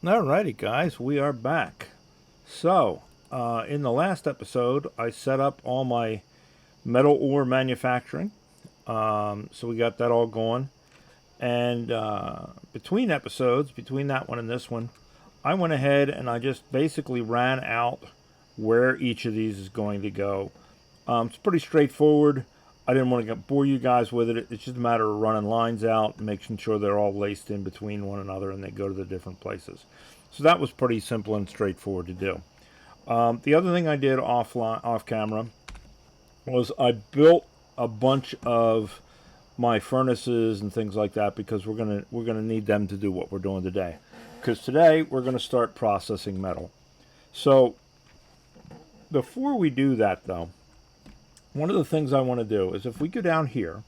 Alrighty, guys, we are back. So, in the last episode, I set up all my metal ore manufacturing. So we got that all going. And between episodes, between that one and this one, I went ahead and I just basically ran out where each of these is going to go. It's pretty straightforward. I didn't want to bore you guys with it. It's just a matter of running lines out, making sure they're all laced in between one another and they go to the different places. So that was pretty simple and straightforward to do. The other thing I did off camera was I built a bunch of my furnaces and things like that because we're gonna need them to do what we're doing today. Because today we're gonna start processing metal. So before we do that, though, one of the things I want to do is if we go down here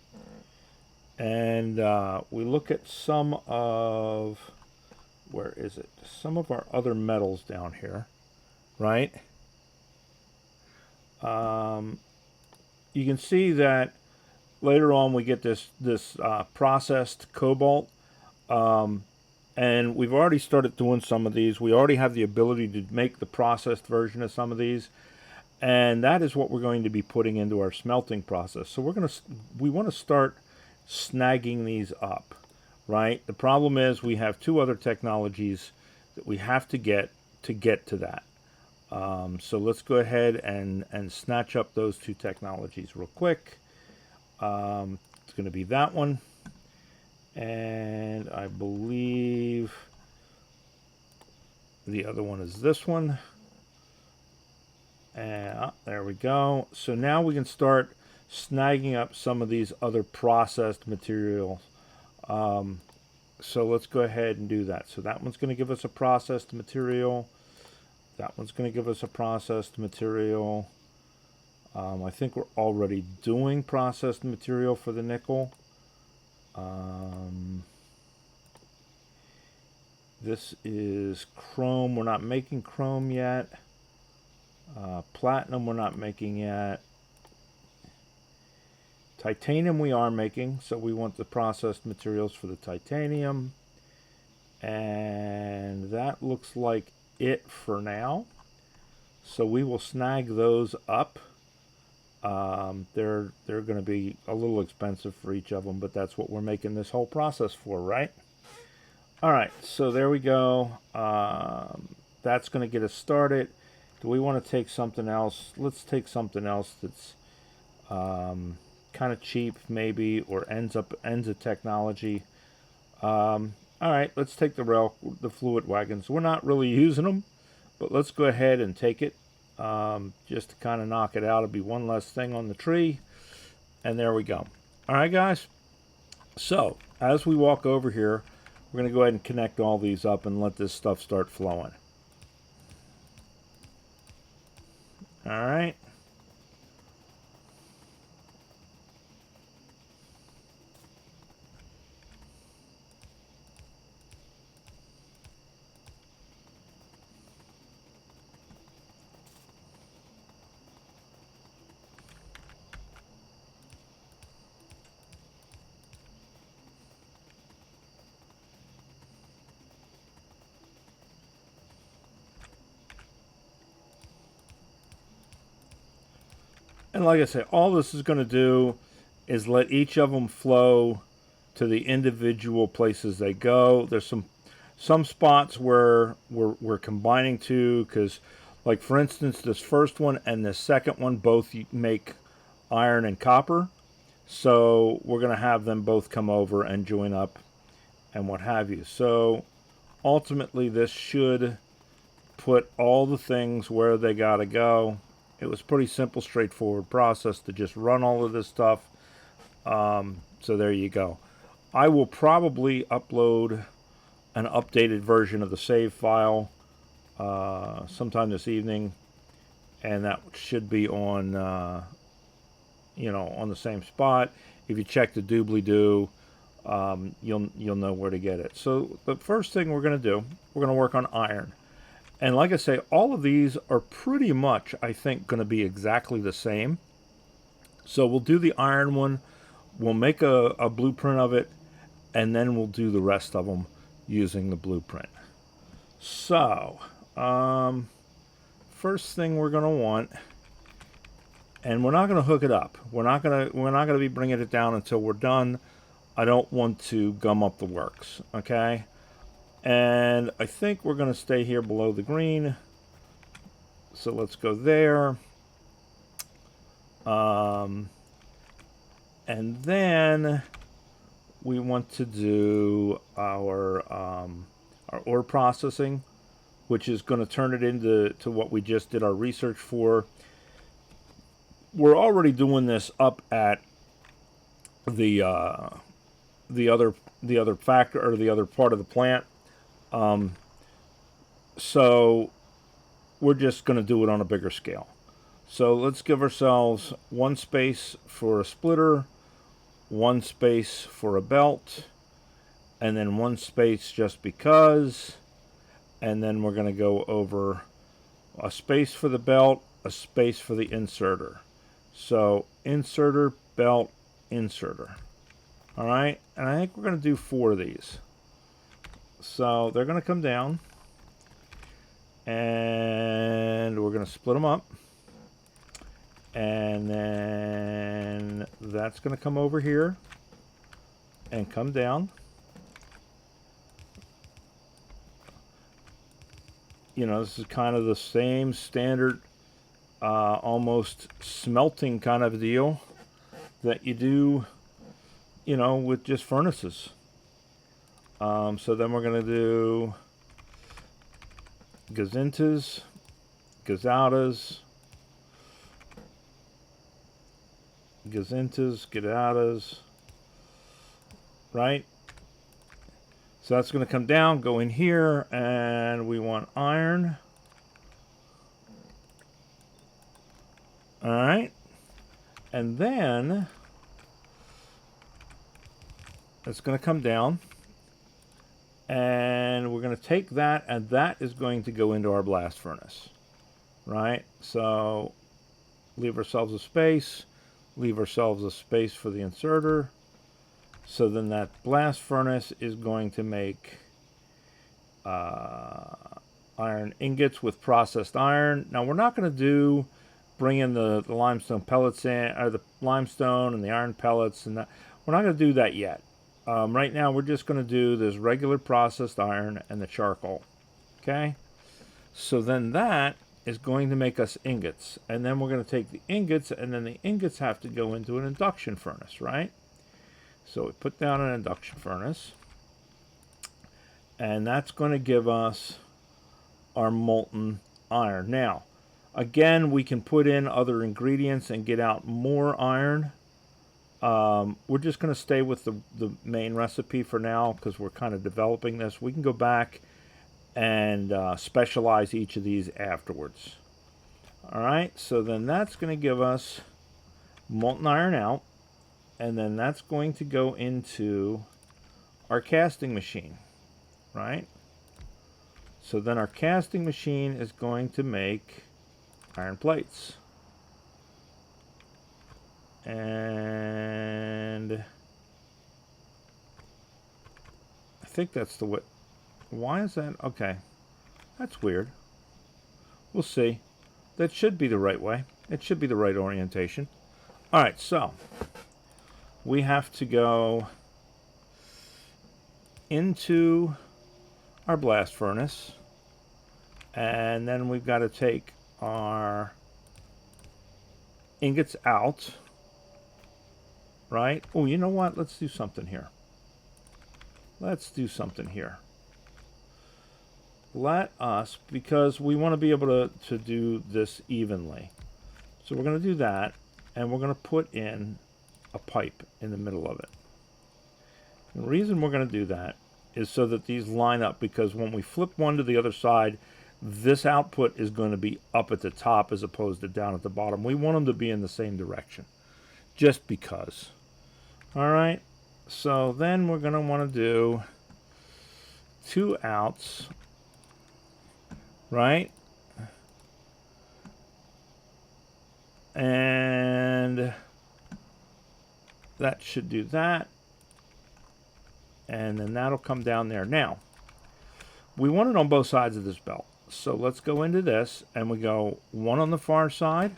and we look at some of, where is it? Some of our other metals down here, right? You can see that later on we get this processed cobalt, and we've already started doing some of these. We already have the ability to make the processed version of some of these. And that is what we're going to be putting into our smelting process. So we want to start snagging these up, right? The problem is we have two other technologies that we have to get to that. So let's go ahead and snatch up those two technologies real quick. It's going to be that one. And I believe the other one is this one. And there we go. So now we can start snagging up some of these other processed materials. So let's go ahead and do that. So that one's going to give us a processed material. That one's going to give us a processed material. I think we're already doing processed material for the nickel. This is chrome. We're not making chrome yet. Platinum we're not making yet. Titanium we are making, so we want the processed materials for the titanium. And that looks like it for now. So we will snag those up. They're going to be a little expensive for each of them, but that's what we're making this whole process for, right? All right, so there we go. That's going to get us started. Do we want to take something else? Let's take something else that's kind of cheap, maybe, or ends of technology. All right, let's take the fluid wagons. We're not really using them, but let's go ahead and take it just to kind of knock it out. It'll be one less thing on the tree, and there we go. All right, guys. So as we walk over here, we're going to go ahead and connect all these up and let this stuff start flowing. All right. And like I say, all this is going to do is let each of them flow to the individual places they go. There's some spots where we're combining two, because like for instance this first one and the second one both make iron and copper. So we're going to have them both come over and join up and what have you. So ultimately this should put all the things where they got to go. It was pretty simple, straightforward process to just run all of this stuff. So there you go. I will probably upload an updated version of the save file sometime this evening, and that should be on, on the same spot. If you check the doobly-doo, you'll know where to get it. So the first thing we're going to do, we're going to work on iron. And like I say, all of these are pretty much, I think, going to be exactly the same. So we'll do the iron one, we'll make a blueprint of it, and then we'll do the rest of them using the blueprint. So, first thing we're going to want, and we're not going to hook it up. We're not going to be bringing it down until we're done. I don't want to gum up the works, okay? And I think we're going to stay here below the green. So let's go there. And then we want to do our ore processing, which is going to turn it into what we just did our research for. We're already doing this up at the other factor, or the other part of the plant. So we're just going to do it on a bigger scale. So let's give ourselves one space for a splitter, one space for a belt, and then one space just because. And then we're going to go over a space for the belt, a space for the inserter. So inserter, belt, inserter. All right, and I think we're going to do 4 of these. So they're going to come down, and we're going to split them up. And then that's going to come over here and come down. You know, this is kind of the same standard, almost smelting kind of deal that you do, you know, with just furnaces. So then we're going to do gazintas, gazautas, gazautas, right? So that's going to come down, go in here, and we want iron. All right. And then it's going to come down, and we're going to take that, and that is going to go into our blast furnace, right? So leave ourselves a space, leave ourselves a space for the inserter. So then that blast furnace is going to make iron ingots with processed iron. Now we're not going to bring in the limestone pellets in, or the limestone and the iron pellets, and that. We're not going to do that yet. Right now we're just going to do this regular processed iron and the charcoal. Okay? So then that is going to make us ingots. And then we're going to take the ingots, and then the ingots have to go into an induction furnace, right? So we put down an induction furnace, and that's going to give us our molten iron. Now, again, we can put in other ingredients and get out more iron. We're just going to stay with the main recipe for now because we're kind of developing this. We can go back and specialize each of these afterwards. All right, so then that's going to give us molten iron out. And then that's going to go into our casting machine, right? So then our casting machine is going to make iron plates. And I think that's the way. Why is that? Okay. That's weird. We'll see. That should be the right way. It should be the right orientation. All right, so we have to go into our blast furnace, and then we've got to take our ingots out, right? Oh, you know what? Let's do something here. Let's do something here. Let us, because we want to be able to do this evenly. So we're going to do that, and we're going to put in a pipe in the middle of it. The reason we're going to do that is so that these line up, because when we flip one to the other side, this output is going to be up at the top as opposed to down at the bottom. We want them to be in the same direction, just because. All right, so then we're going to want to do 2 outs, right? And that should do that. And then that'll come down there. Now, we want it on both sides of this belt. So let's go into this, and we go one on the far side,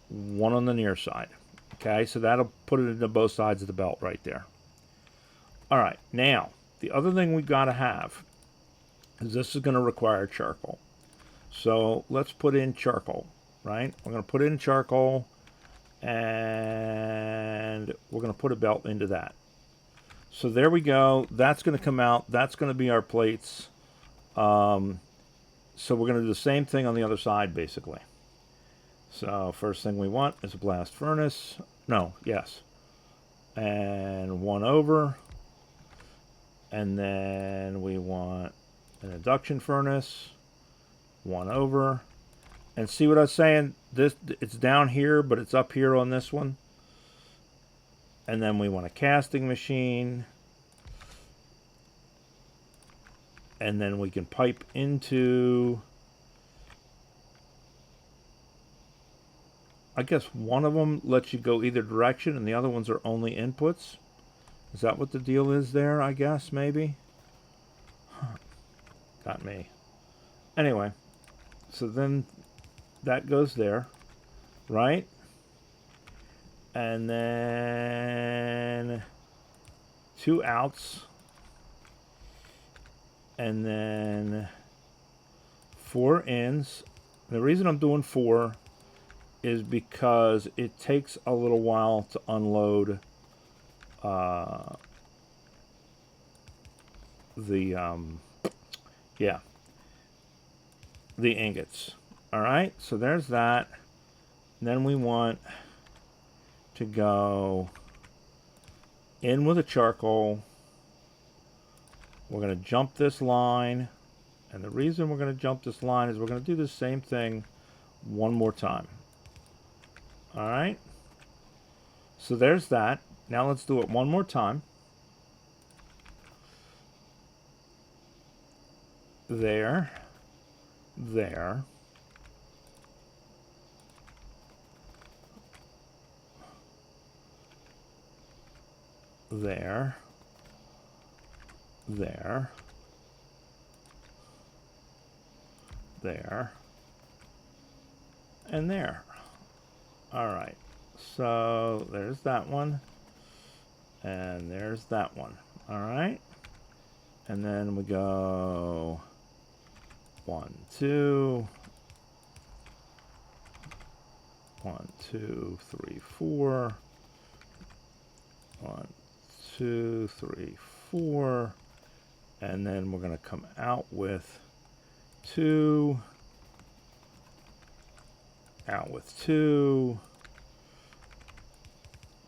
one on the near side. Okay, so that'll put it into both sides of the belt right there. All right, now, the other thing we've got to have is this is going to require charcoal. So let's put in charcoal, right? We're going to put in charcoal, and we're going to put a belt into that. So there we go. That's going to come out. That's going to be our plates. So we're going to do the same thing on the other side, basically. So first thing we want is a blast furnace. No, yes. And one over. And then we want an induction furnace. One over. And see what I was saying? It's down here, but it's up here on this one. And then we want a casting machine. And then we can pipe into, I guess one of them lets you go either direction and the other ones are only inputs. Is that what the deal is there, I guess, maybe? Huh. Got me. Anyway, so then that goes there, right? And then 2 outs. And then 4 ins. The reason I'm doing 4 is because it takes a little while to unload the ingots. All right, so there's that. And then we want to go in with a charcoal. We're going to jump this line, and the reason we're going to jump this line is we're going to do the same thing one more time. All right? So there's that. Now let's do it one more time. There. There. There. There. There. And there. All right. So there's that one. And there's that one. All right. And then we go 1, 2. 1, 2, 3, 4. 1, 2, 3, 4. And then we're going to come out with 2. Out with 2.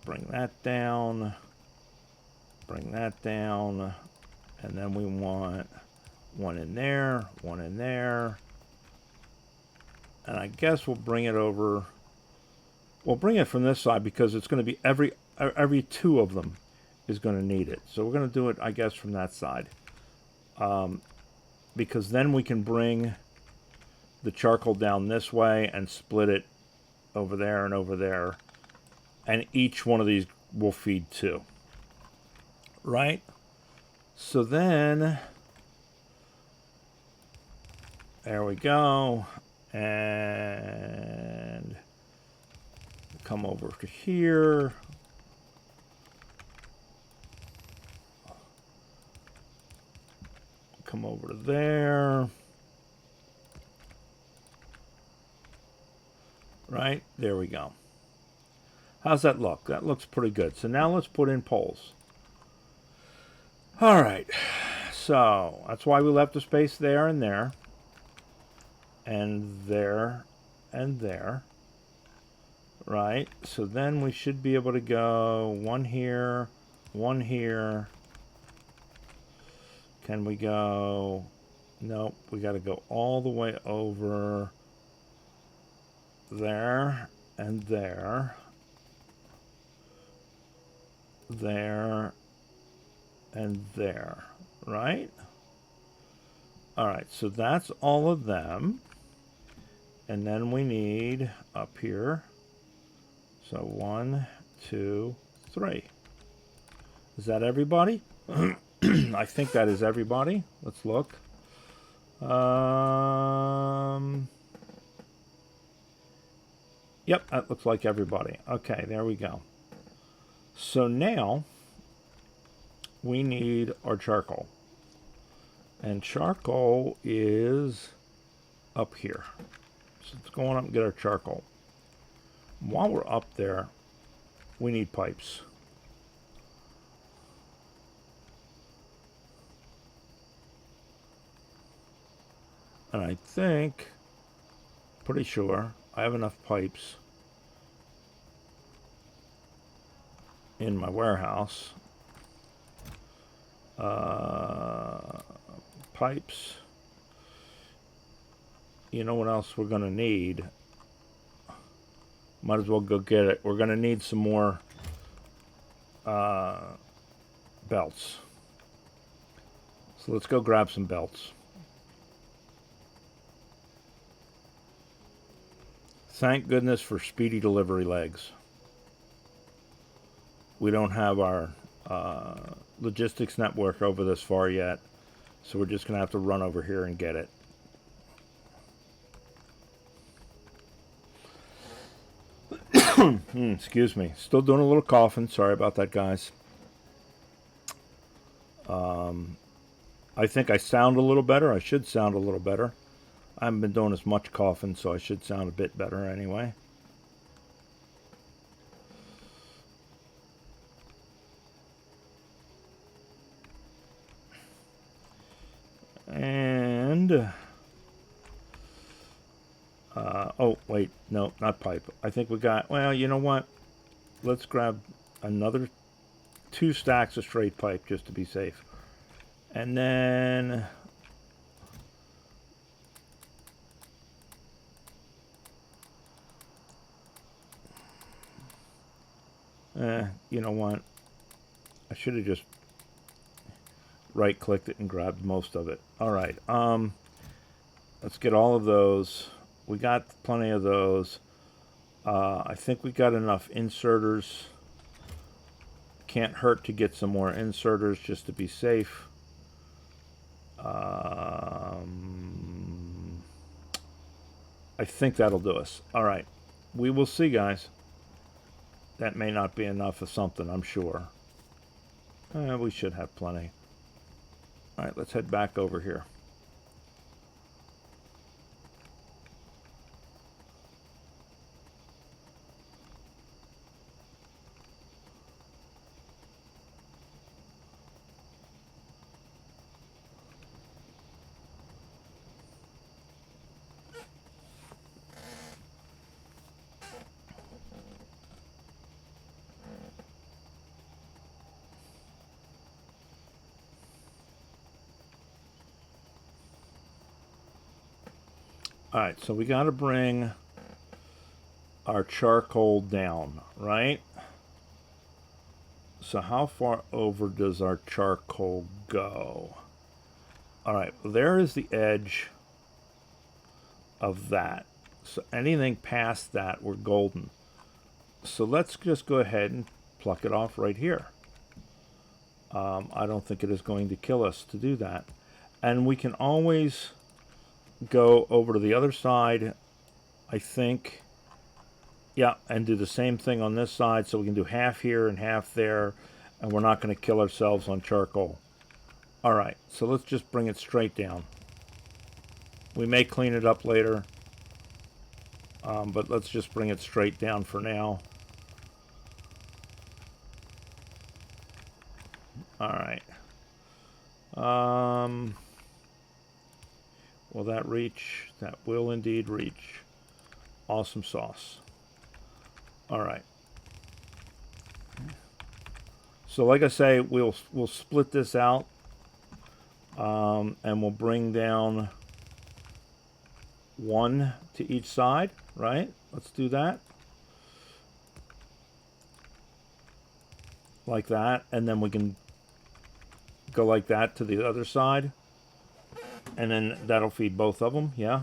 Bring that down. Bring that down. And then we want 1 in there, 1 in there. And I guess we'll bring it over. We'll bring it from this side because it's going to be every 2 of them is going to need it. So we're going to do it, I guess, from that side. Because then we can bring the charcoal down this way and split it over there and over there. And each one of these will feed 2. Right? So then, there we go. And come over to here. Come over to there. Right? There we go. How's that look? That looks pretty good. So now let's put in poles. All right. So that's why we left a space there and there. And there and there. Right? So then we should be able to go 1 here, 1 here. Can we go? Nope. We got to go all the way over there and there. There and there. Right? All right. So that's all of them. And then we need up here. So 1, 2, 3. Is that everybody? I think that is everybody. Let's look. Yep, that looks like everybody. Okay, there we go. So now we need our charcoal. And charcoal is up here. So let's go on up and get our charcoal. While we're up there, we need pipes. And I think, pretty sure, I have enough pipes in my warehouse. Pipes. You know what else we're going to need? Might as well go get it. We're going to need some more belts. So let's go grab some belts. Thank goodness for speedy delivery legs. We don't have our logistics network over this far yet, so we're just going to have to run over here and get it. Excuse me. Still doing a little coughing. Sorry about that, guys. I think I sound a little better. I should sound a little better. I haven't been doing as much coughing, so I should sound a bit better anyway. And oh wait, no, not pipe. I think we got, well, you know what, let's grab another 2 stacks of straight pipe just to be safe. And then you know what, I should have just right clicked it and grabbed most of it. All right, let's get all of those. We got plenty of those. I think we got enough inserters. Can't hurt to get some more inserters just to be safe. I think that'll do us. All right, we will see, guys. That may not be enough of something, I'm sure. We should have plenty. All right, let's head back over here. All right, so we got to bring our charcoal down, right? So how far over does our charcoal go? All right, well, there is the edge of that. So anything past that, we're golden. So let's just go ahead and pluck it off right here. I don't think it is going to kill us to do that. And we can always go over to the other side, I think. Yeah, and do the same thing on this side, so we can do half here and half there, and we're not going to kill ourselves on charcoal. All right, so let's just bring it straight down. We may clean it up later, but let's just bring it straight down for now. All right. Will that reach? That will indeed reach. Awesome sauce. All right. So like I say, we'll split this out, and we'll bring down 1 to each side, right? Let's do that. Like that, and then we can go like that to the other side. And then that'll feed both of them, yeah.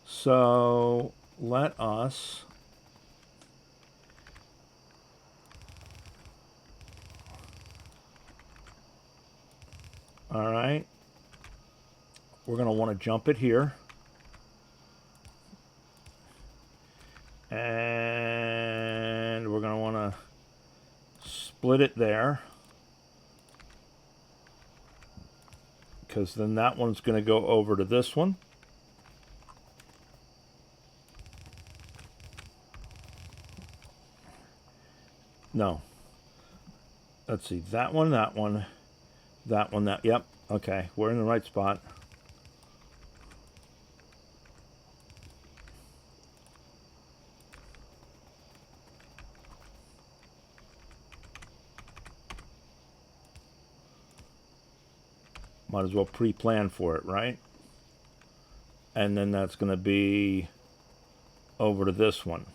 So let us All right. We're going to want to jump it here. And we're going to want to split it there. Because then that one's going to go over to this one. No. Let's see. That one, that one, that one, that. Yep. Okay. We're in the right spot. Might as well pre-plan for it, right? And then that's going to be over to this one.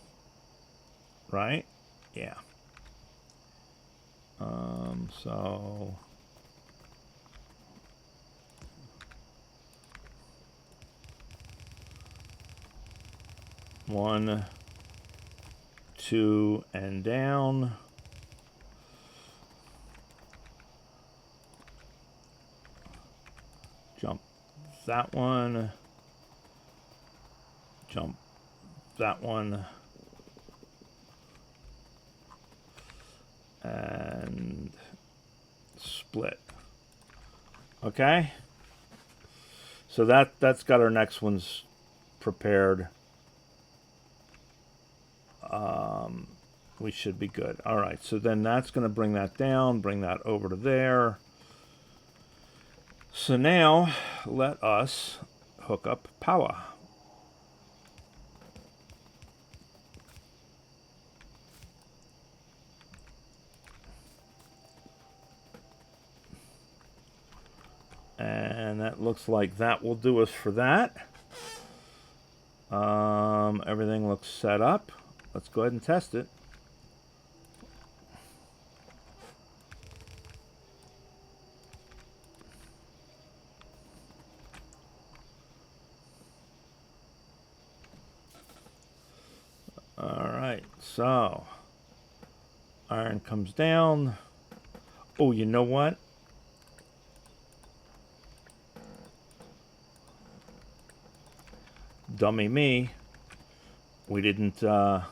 Right? Yeah. So... One, two, and down. Jump that one. Jump that one. And split. Okay? So that's got our next ones prepared. We should be good. All right, so then that's going to bring that down, bring that over to there. So now let us hook up power. And that looks like that will do us for that. Everything looks set up. Let's go ahead and test it. All right, so iron comes down. Oh, you know what? Dummy me. We didn't tell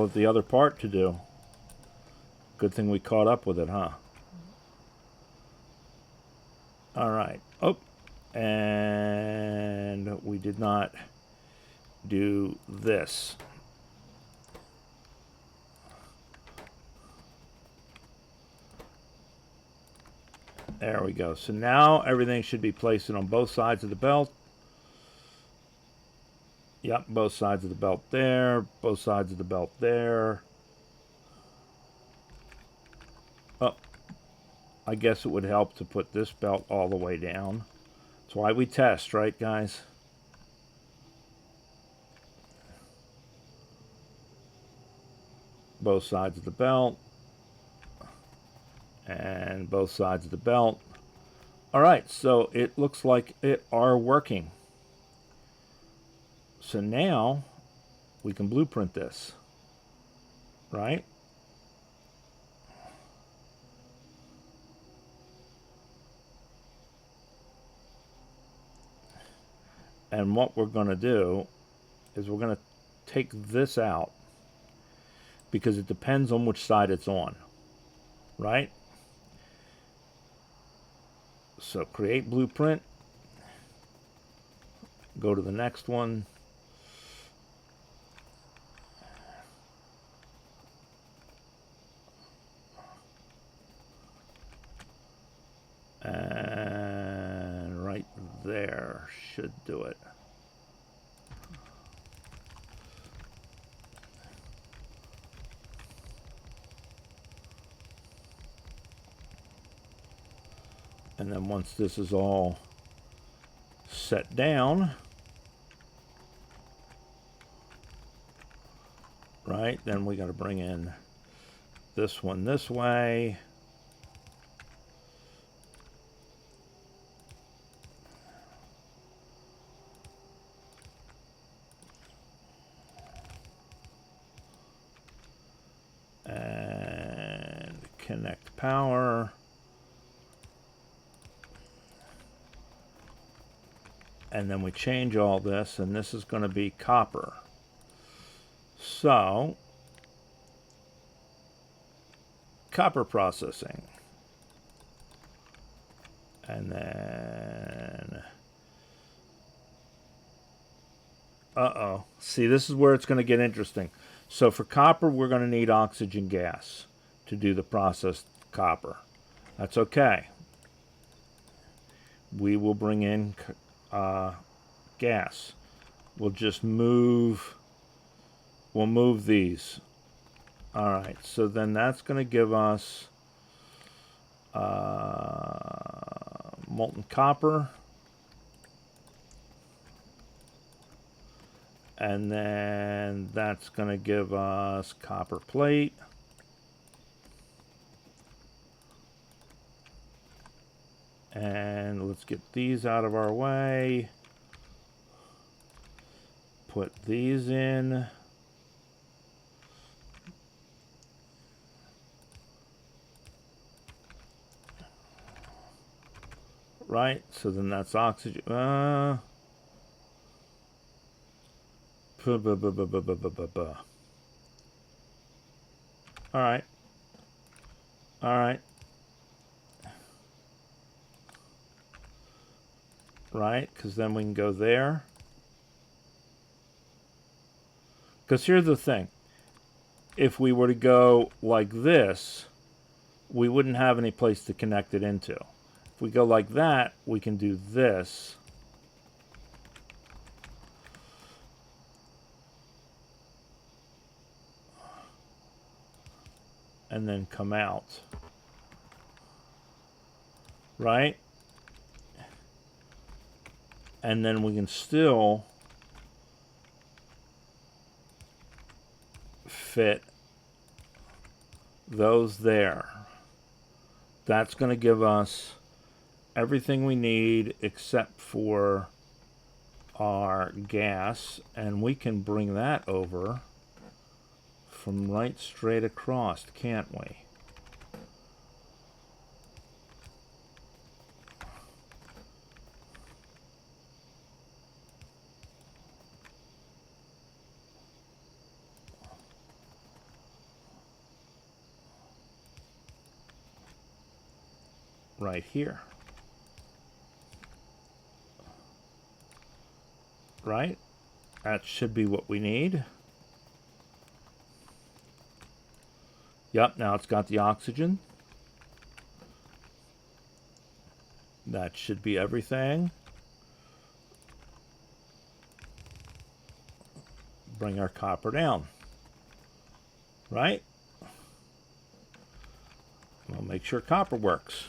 it the other part to do. Good thing we caught up with it, huh? All right. Oh, and we did not do this. There we go. So now everything should be placed on both sides of the belt. Yep, both sides of the belt there, both sides of the belt there. Oh, I guess it would help to put this belt all the way down. That's why we test, right, guys? Both sides of the belt. And both sides of the belt. All right, so it looks like it are working. So now we can blueprint this, right? And what we're going to do is we're going to take this out because it depends on which side it's on, right? So create blueprint, go to the next one, and right there should do it. And then once this is all set down, right, then we got to bring in this one this way. And connect power. And then we change all this, and this is going to be copper. So, copper processing. And then, see, this is where it's going to get interesting. So for copper, we're going to need oxygen gas to do the processed copper. That's okay. We will bring in gas. We'll just move, we'll move these. All right, so then that's going to give us molten copper. And then that's going to give us copper plate. And let's get these out of our way. Put these in. Right, so then that's oxygen. All right. All right. Right, because then we can go there. Because here's the thing. If we were to go like this, we wouldn't have any place to connect it into. If we go like that, we can do this. And then come out. Right? And then we can still fit those there. That's going to give us everything we need except for our gas, and we can bring that over from right straight across, can't we? Right here. Right? That should be what we need. Yep, now it's got the oxygen. That should be everything. Bring our copper down. Right? We'll make sure copper works.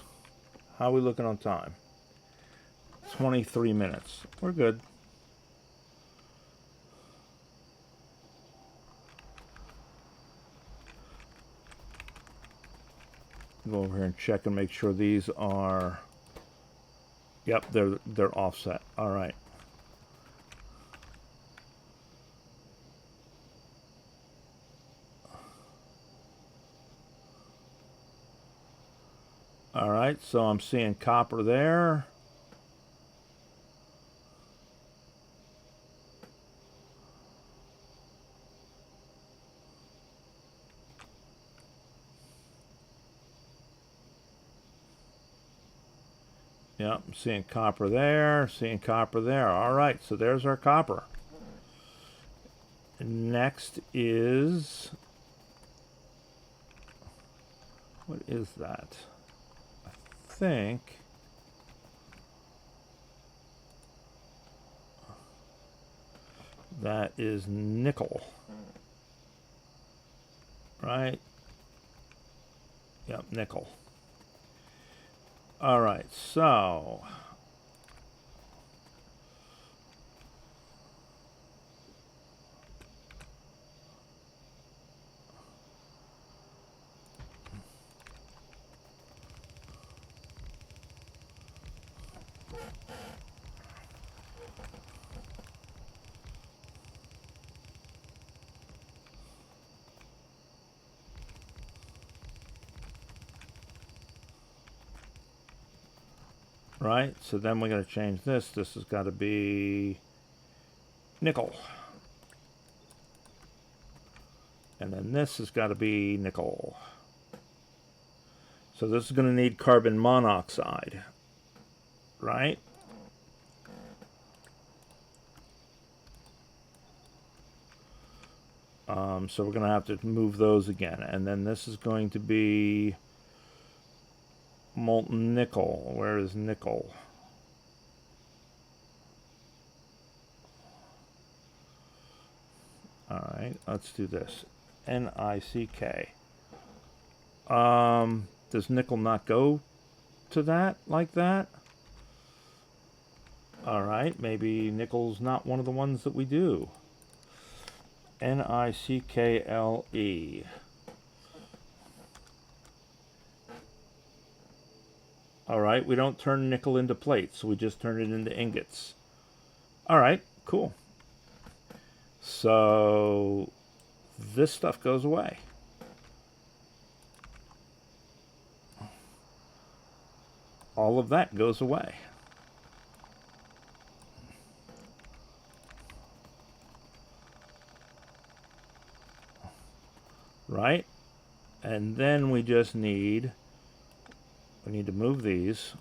How are we looking on time? 23 minutes. We're good. Go over here and check and make sure these are, yep, they're offset. All right. All right, so I'm seeing copper there. Yep, I'm seeing copper there, seeing copper there. All right, so there's our copper. Next is, what is that? I think that is nickel. Right? Yep, nickel. All right, so right? So then we're going to change this. This has got to be nickel. And then this has got to be nickel. So this is going to need carbon monoxide, right? So we're going to have to move those again. And then this is going to be molten nickel. Where is nickel? All right, let's do this. N-I-C-K. Does nickel not go to that like that? All right, maybe nickel's not one of the ones that we do. N-I-C-K-L-E. All right, we don't turn nickel into plates, we just turn it into ingots. All right, cool. So this stuff goes away. All of that goes away. Right? And then we just need to move these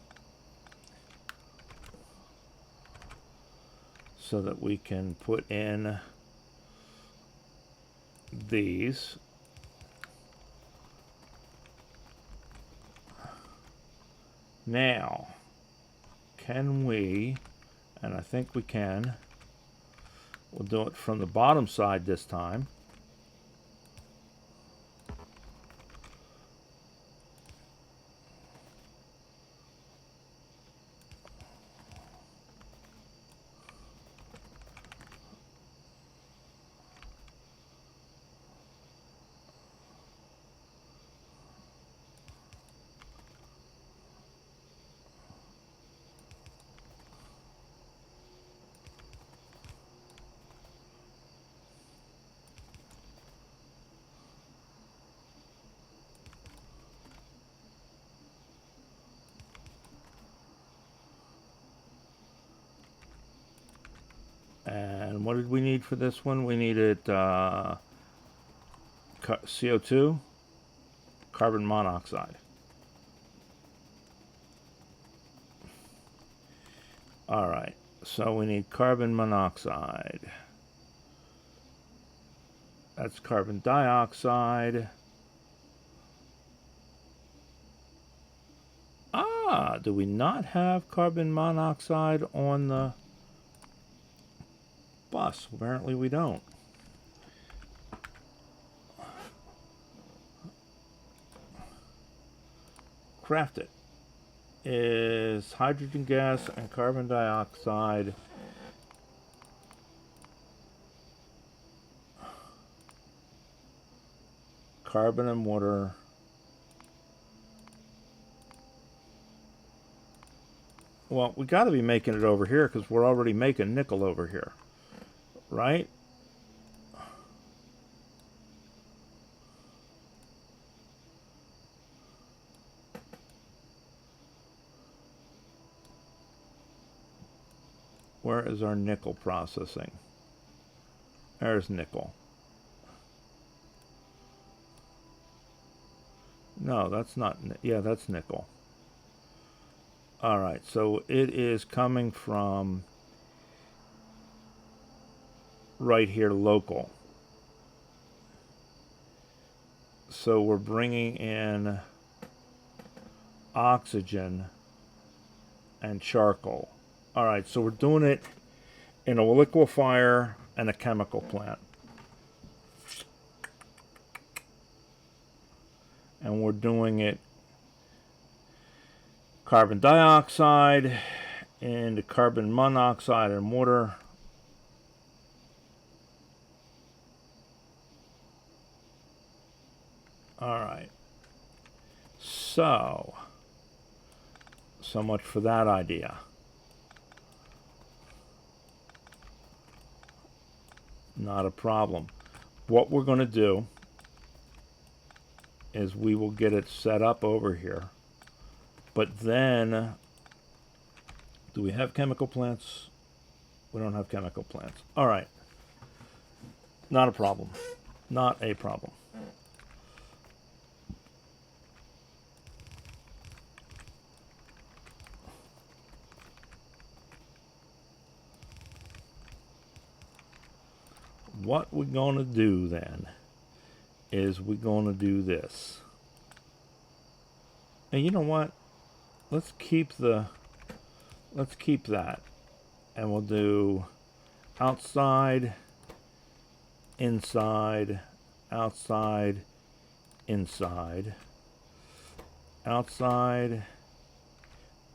so that we can put in these. Now, can we, and I think we can, we'll do it from the bottom side this time. And what did we need for this one? We needed CO2, carbon monoxide. All right, so we need carbon monoxide. That's carbon dioxide. Ah, do we not have carbon monoxide on the bus? Apparently we don't. Craft it. Is hydrogen gas and carbon dioxide carbon and water well, we got to be making it over here because we're already making nickel over here, right? Where is our nickel processing? There's nickel. No, that's not, yeah, that's nickel. All right, so it is coming from right here, local. So we're bringing in oxygen and charcoal. All right, so we're doing it in a liquefier and a chemical plant. And we're doing it carbon dioxide into carbon monoxide and water. All right. So much for that idea. Not a problem. What we're going to do is we will get it set up over here. But then Do we have chemical plants? We don't have chemical plants. All right. Not a problem. Not a problem. What we're going to do then is we're going to do this. And you know what? Let's keep that. And we'll do outside, inside, outside, inside, outside,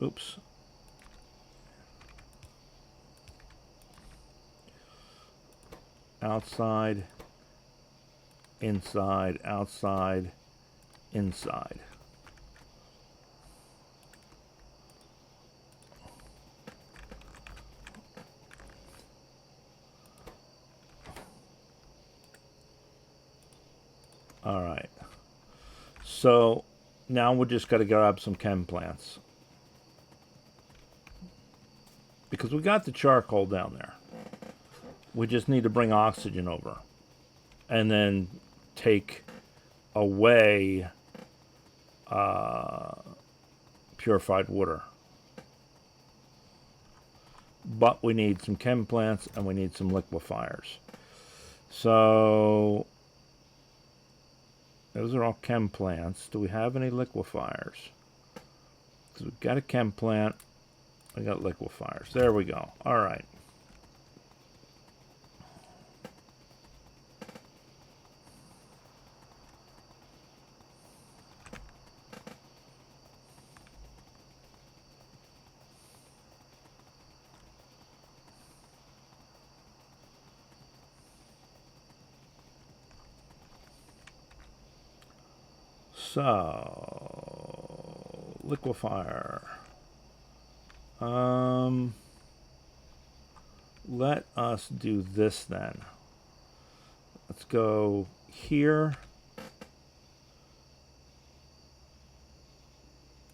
oops, outside, inside, outside, inside. All right. So now we just got to grab some chem plants, because we got the charcoal down there. We just need to bring oxygen over and then take away purified water. But we need some chem plants and we need some liquefiers. So those are all chem plants. Do we have any liquefiers? Because we've got a chem plant. We got liquefiers. There we go. All right. So, liquefier. Let us do this then. Let's go here.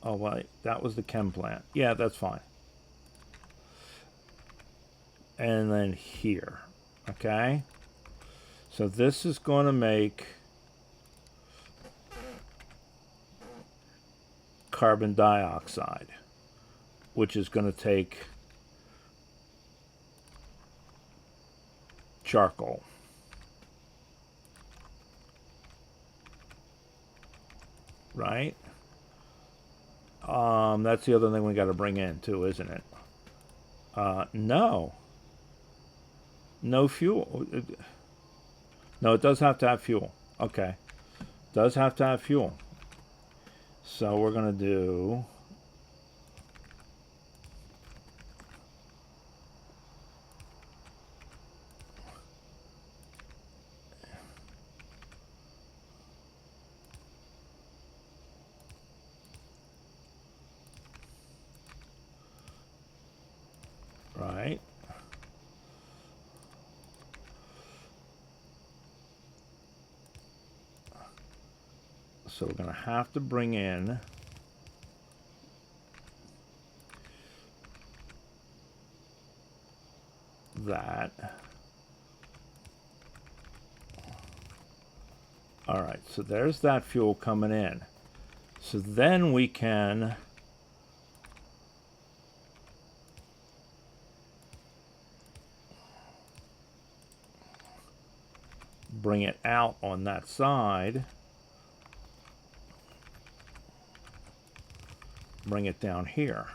Oh, wait, that was the chem plant. Yeah, that's fine. And then here, okay? So this is going to make carbon dioxide, which is going to take charcoal. Right? That's the other thing we got to bring in too, isn't it? No. No fuel. No, it does have to have fuel. Okay. Does have to have fuel. So we're going to do right. So we're going to have to bring in that. All right, so there's that fuel coming in. So then we can bring it out on that side. Bring it down here.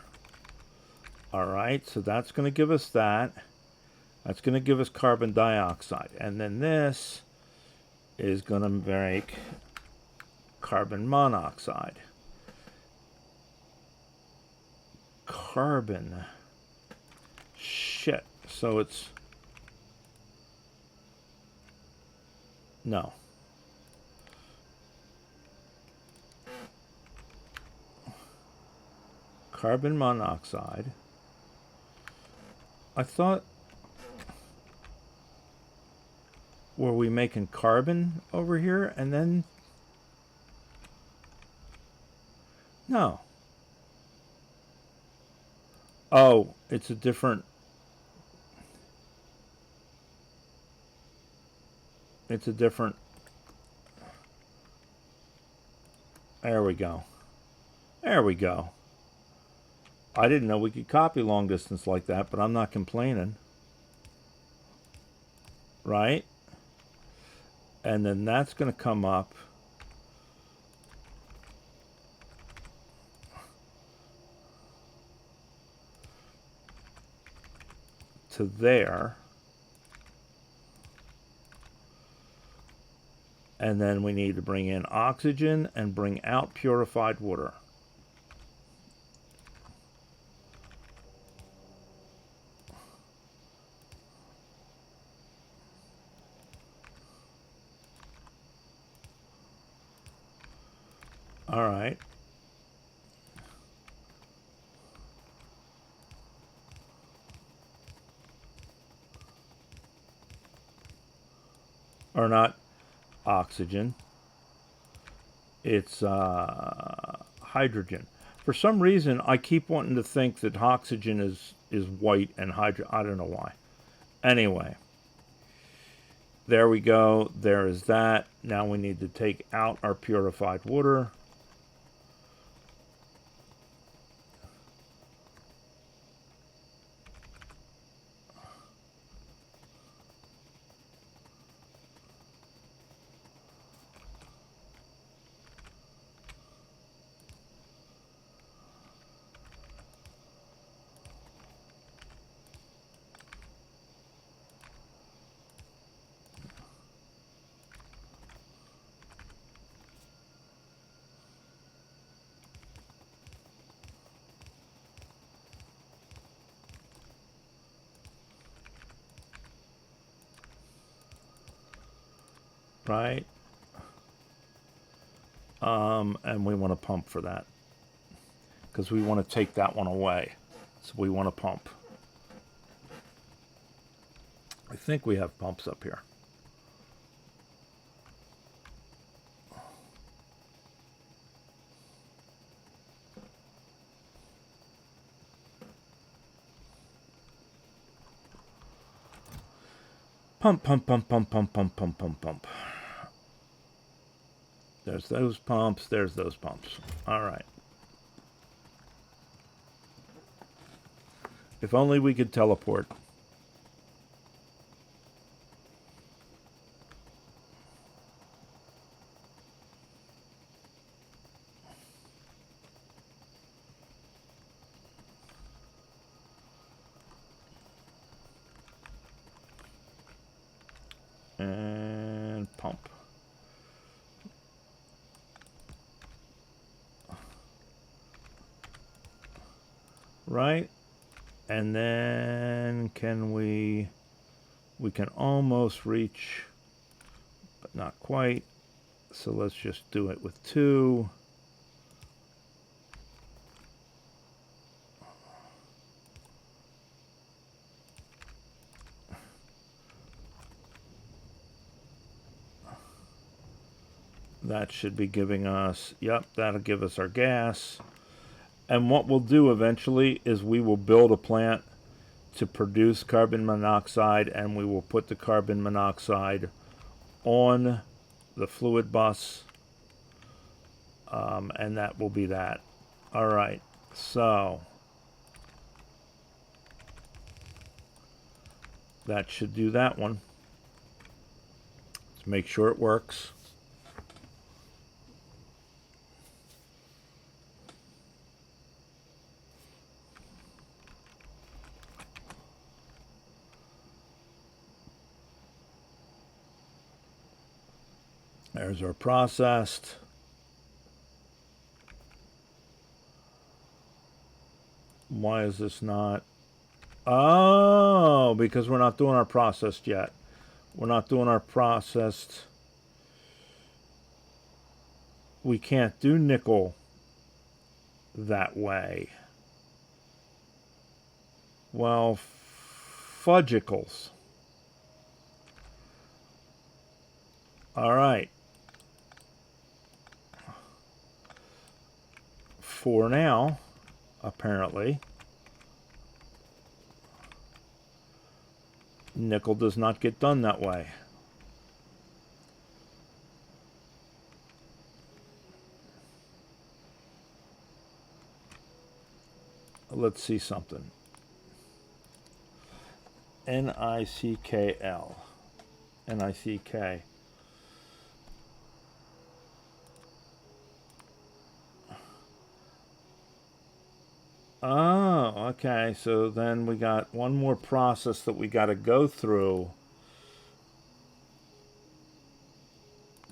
All right, so that's going to give us that. That's going to give us carbon dioxide. And then this is going to make carbon monoxide. Carbon. Shit. So it's... No. Carbon monoxide. I thought... Were we making carbon over here and then... No. Oh, it's a different... It's a different... There we go. There we go. I didn't know we could copy long distance like that, but I'm not complaining. Right? And then that's going to come up to there. And then we need to bring in oxygen and bring out purified water. All right. Or not oxygen. It's hydrogen. For some reason, I keep wanting to think that oxygen is white and hydrogen. I don't know why. Anyway. There we go. There is that. Now we need to take out our purified water. Right? And we want to pump for that. Because we want to take that one away. So we want to pump. I think we have pumps up here. Pump, pump, pump, pump, pump, pump, pump, pump, pump. There's those pumps. There's those pumps. All right. If only we could teleport. And pump. Right? And then can we can almost reach, but not quite. So let's just do it with 2. That should be giving us, yep, that'll give us our gas. And what we'll do eventually is we will build a plant to produce carbon monoxide, and we will put the carbon monoxide on the fluid bus, and that will be that. All right, so that should do that one. Let's make sure it works. There's our processed. Why is this not? Oh, because we're not doing our processed yet. We're not doing our processed. We can't do nickel that way. Well, fudgicles. All right. For now, apparently, Nickel does not get done that way. Let's see something. NICKL. NICK. Oh, okay. So then we got one more process that we got to go through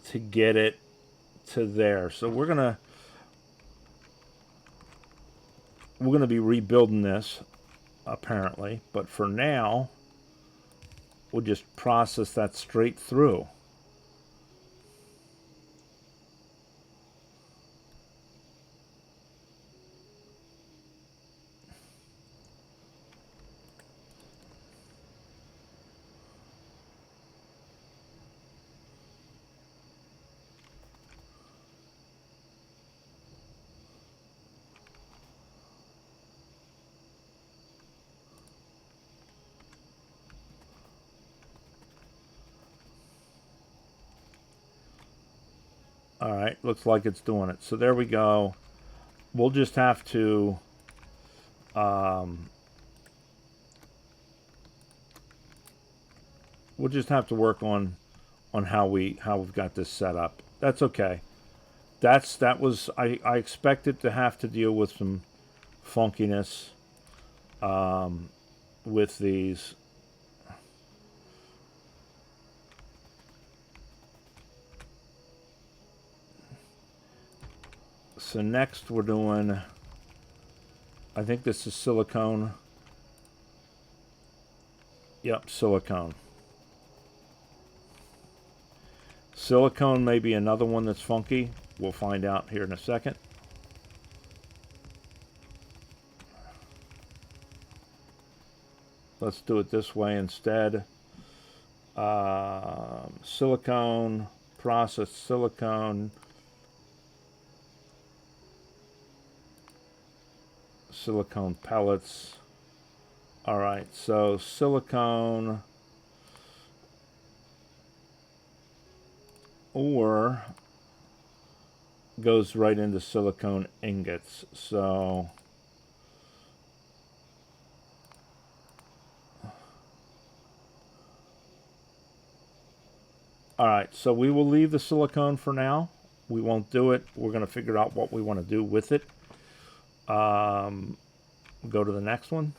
to get it to there. So we're gonna be rebuilding this apparently, but for now we'll just process that straight through. All right, looks like it's doing it. So there we go. We'll just have to work on how we've got this set up. That's okay. I expected to have to deal with some funkiness with these. So next we're doing, I think this is silicone. Yep, silicone. Silicone may be another one that's funky. We'll find out here in a second. Let's do it this way instead. Silicone, processed silicone. Silicone pellets. All right, so silicone ore goes right into silicone ingots. So all right, so we will leave the silicone for now. We won't do it. We're going to figure out what we want to do with it. Go to the next one.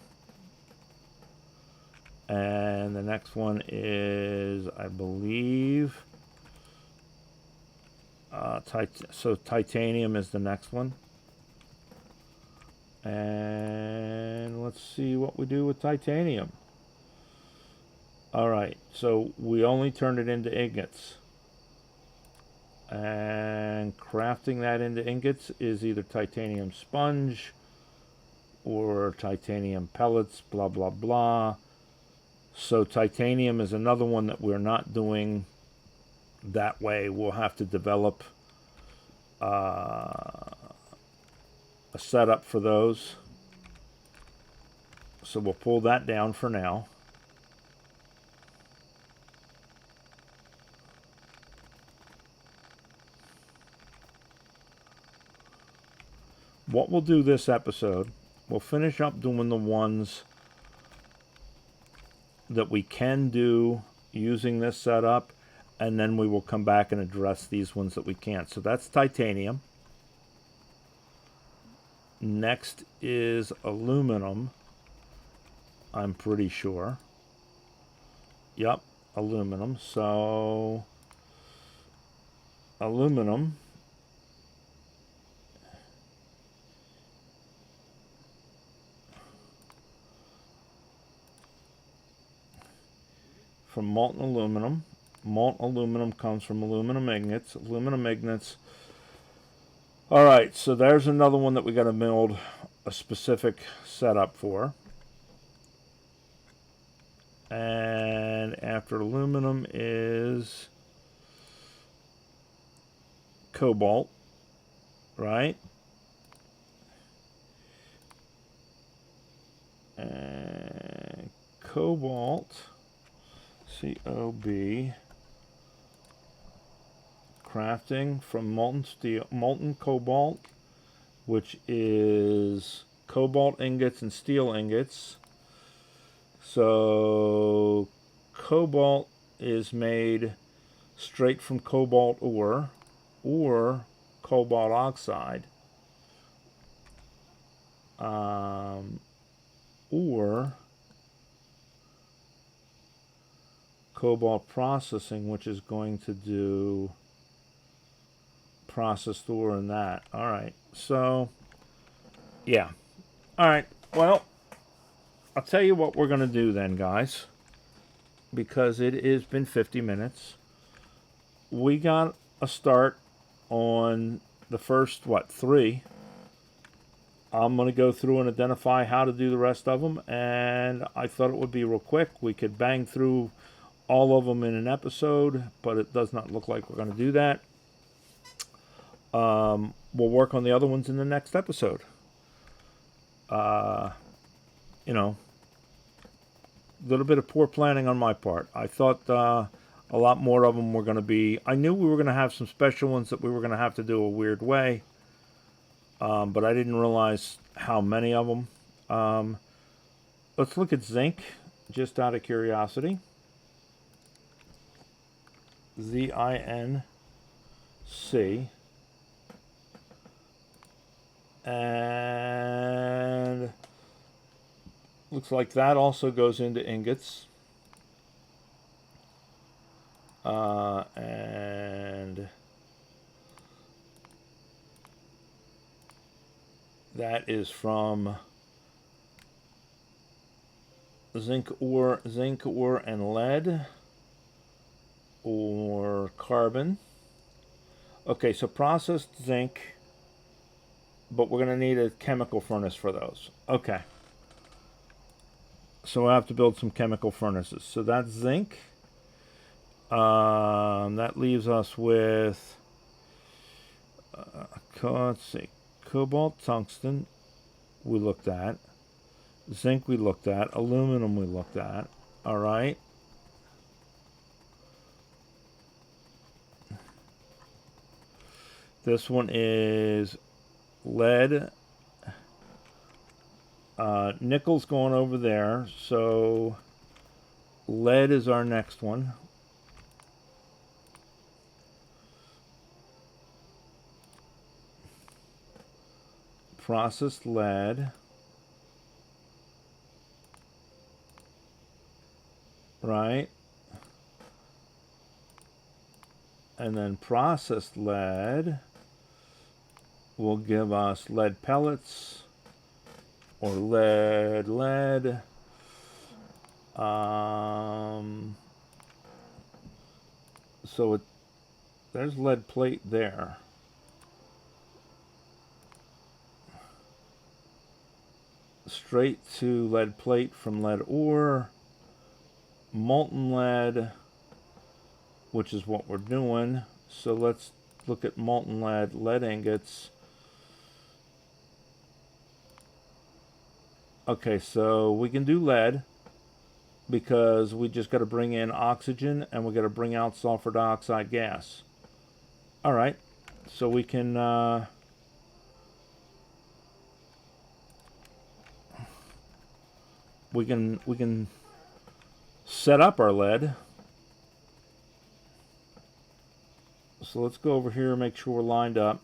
And the next one is, I believe, so titanium is the next one. And let's see what we do with titanium. All right, so we only turned it into ingots. And crafting that into ingots is either titanium sponge or titanium pellets, blah, blah, blah. So titanium is another one that we're not doing that way. We'll have to develop a setup for those. So we'll pull that down for now. What we'll do this episode, we'll finish up doing the ones that we can do using this setup, and then we will come back and address these ones that we can't. So that's titanium. Next is aluminum, I'm pretty sure. Yep, aluminum. So aluminum from molten aluminum. Molten aluminum comes from aluminum ingots. Aluminum ingots. All right, so there's another one that we got to build a specific setup for. And after aluminum is cobalt, right? And cobalt COB. Crafting from molten cobalt, which is cobalt ingots and steel ingots. So cobalt is made straight from cobalt ore or cobalt oxide, or cobalt processing, which is going to do processed ore and that. All right, so yeah. All right, well, I'll tell you what we're going to do then, guys, because it has been 50 minutes. We got a start on the first, what, 3. I'm going to go through and identify how to do the rest of them, and I thought it would be real quick. We could bang through all of them in an episode, but it does not look like we're going to do that. We'll work on the other ones in the next episode. You know, a little bit of poor planning on my part. I thought a lot more of them were going to be... I knew we were going to have some special ones that we were going to have to do a weird way, but I didn't realize how many of them. Let's look at zinc, just out of curiosity. ZINC. And looks like that also goes into ingots. And that is from zinc ore and lead or carbon. Okay, so processed zinc, but we're going to need a chemical furnace for those. Okay. So we'll have to build some chemical furnaces. So that's zinc. That leaves us with, let's see, cobalt, tungsten, we looked at. Zinc we looked at. Aluminum we looked at. All right. This one is lead. Nickel's going over there, so lead is our next one. Processed lead. Right. And then processed lead will give us lead pellets or lead. So there's lead plate there. Straight to lead plate from lead ore. Molten lead, which is what we're doing. So let's look at molten lead ingots. Okay, so we can do lead because we just got to bring in oxygen and we got to bring out sulfur dioxide gas. All right, so we can we can set up our lead. So let's go over here and make sure we're lined up.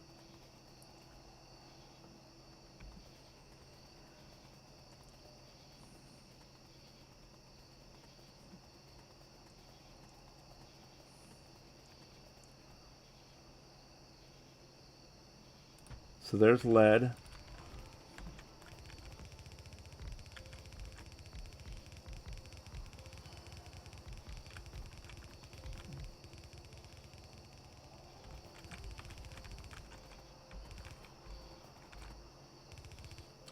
So there's lead.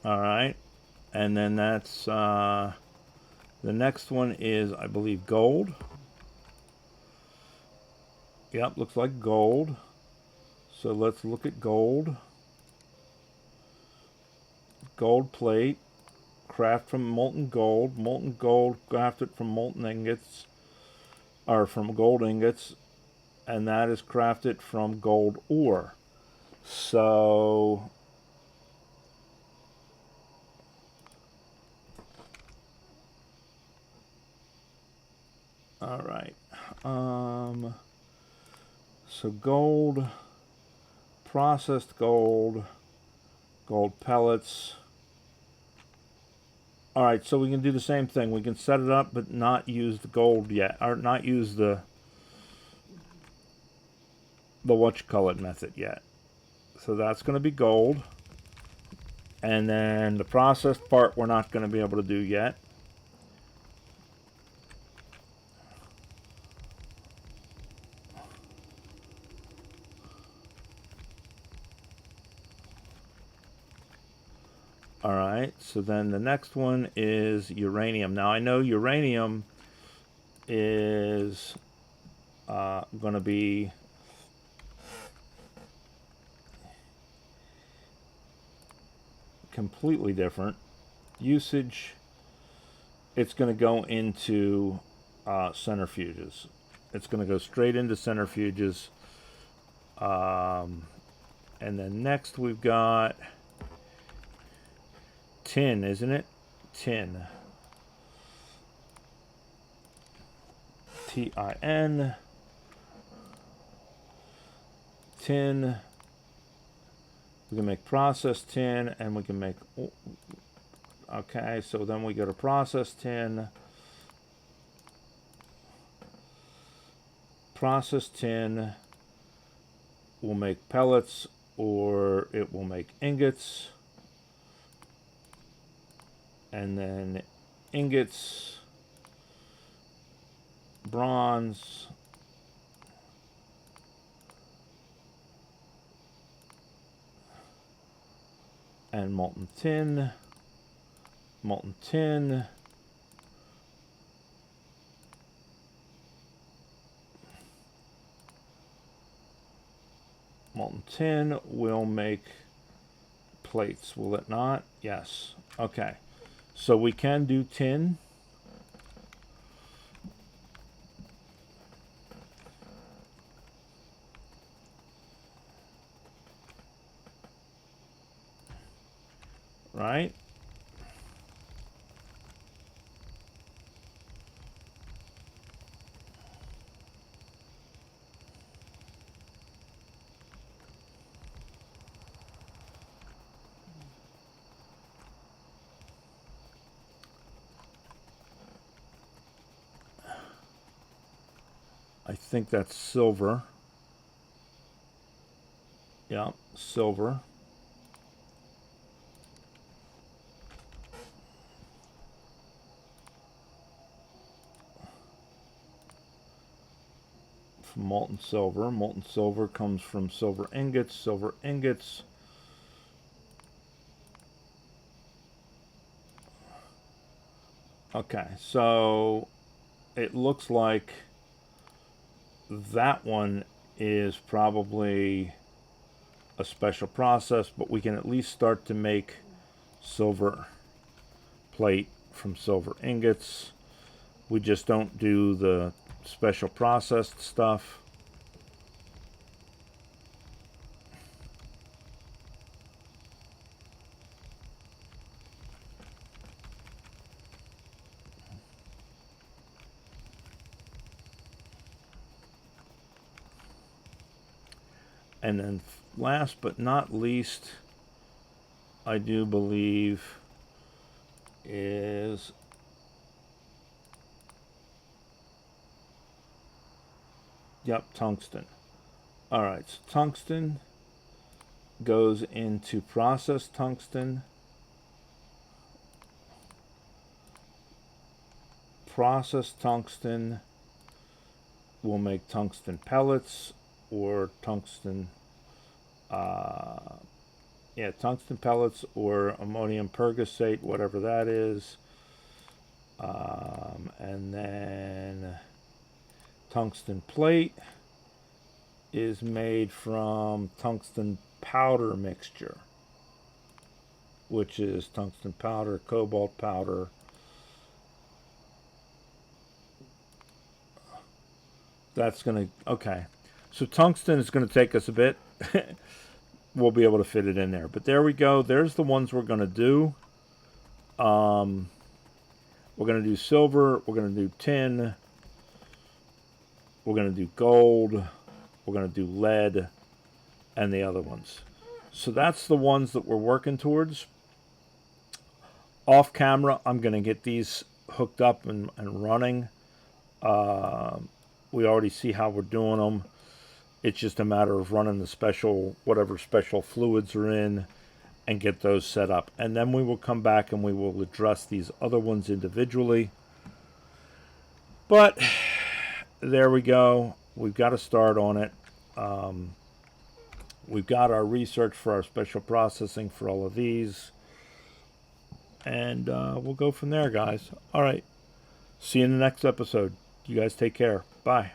All right, and then that's the next one is, I believe, gold. Yep, looks like gold. So let's look at gold. Gold plate, craft from molten gold, crafted from molten ingots. or from gold ingots, and that is crafted from gold ore. So all right. So gold, processed gold, gold pellets. All right, so we can do the same thing. We can set it up, but not use the gold yet, or not use the whatchamacallit method yet. So that's going to be gold. And then the processed part we're not going to be able to do yet. All right, so then the next one is uranium. Now I know uranium is going to be completely different usage. It's going to go into centrifuges. It's going to go straight into centrifuges. And then next we've got tin, isn't it? Tin. T-I-N. Tin. We can make processed tin, and we can make... Okay, so then we go to processed tin. Processed tin will make pellets, or it will make ingots. And then ingots, bronze, and molten tin, molten tin, molten tin will make plates, will it not? Yes. Okay. So we can do tin. Right? I think that's silver. Yeah, silver. From molten silver. Molten silver comes from silver ingots. Silver ingots. Okay, so it looks like that one is probably a special process, but we can at least start to make silver plate from silver ingots. We just don't do the special processed stuff. And then last but not least, I do believe is tungsten. All right, so tungsten goes into processed tungsten. Processed tungsten will make tungsten pellets or tungsten tungsten pellets or ammonium pergosate, whatever that is. And then tungsten plate is made from tungsten powder mixture, which is tungsten powder, cobalt powder, That's going to... Okay. So tungsten is going to take us a bit. We'll be able to fit it in there. But there we go. There's the ones we're going to do. We're going to do silver. We're going to do tin. We're going to do gold. We're going to do lead. And the other ones. So that's the ones that we're working towards. Off camera, I'm going to get these hooked up and running. We already see how we're doing them. It's just a matter of running the special, whatever special fluids are in, and get those set up. And then we will come back and we will address these other ones individually. But there we go. We've got to start on it. We've got our research for our special processing for all of these. And we'll go from there, guys. All right. See you in the next episode. You guys take care. Bye.